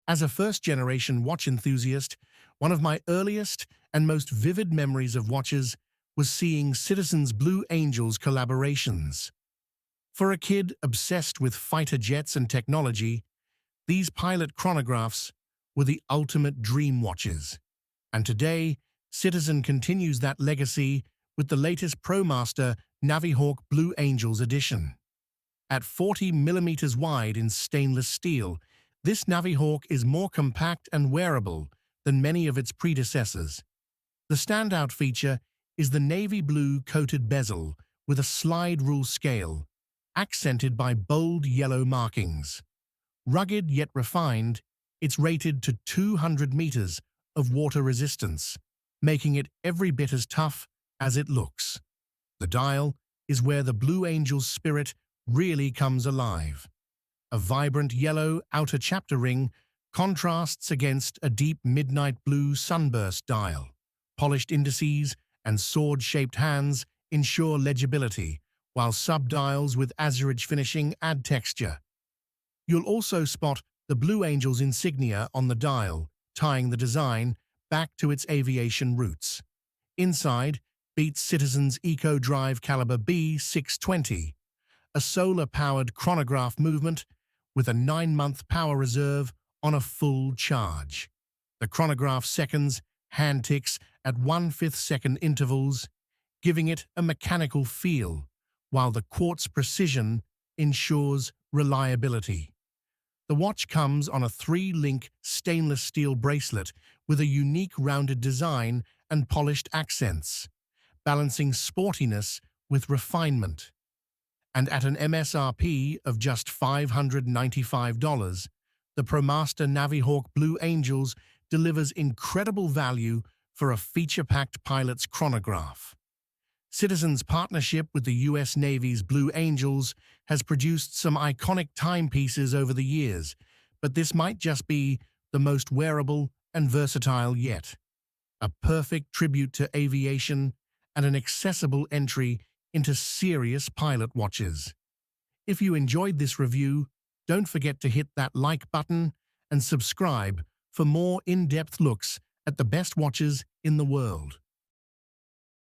As a first-generation watch enthusiast, one of my earliest and most vivid memories of watches was seeing Citizen's Blue Angels collaborations. For a kid obsessed with fighter jets and technology, these pilot chronographs were the ultimate dream watches. And today, Citizen continues that legacy with the latest Promaster Navihawk Blue Angels edition. At 40 millimeters wide in stainless steel, this Navihawk is more compact and wearable than many of its predecessors. The standout feature is the navy blue coated bezel with a slide rule scale, accented by bold yellow markings. Rugged yet refined, it's rated to 200 meters of water resistance, making it every bit as tough as it looks. The dial is where the Blue Angel's spirit really comes alive. A vibrant yellow outer chapter ring contrasts against a deep midnight blue sunburst dial. Polished indices and sword-shaped hands ensure legibility, while sub-dials with azurage finishing add texture. You'll also spot the Blue Angel's insignia on the dial, tying the design back to its aviation roots. Inside beats Citizen's Eco Drive Caliber B620, a solar-powered chronograph movement with a 9-month power reserve on a full charge. The chronograph seconds hand ticks at 1/5 second intervals, giving it a mechanical feel, while the quartz precision ensures reliability. The watch comes on a 3-link stainless steel bracelet with a unique rounded design and polished accents, balancing sportiness with refinement. And at an MSRP of just $595, the Promaster Navihawk Blue Angels delivers incredible value for a feature-packed pilot's chronograph. Citizen's partnership with the U.S. Navy's Blue Angels has produced some iconic timepieces over the years, but this might just be the most wearable and versatile yet. A perfect tribute to aviation and an accessible entry into serious pilot watches. If you enjoyed this review, don't forget to hit that like button and subscribe for more in-depth looks at the best watches in the world.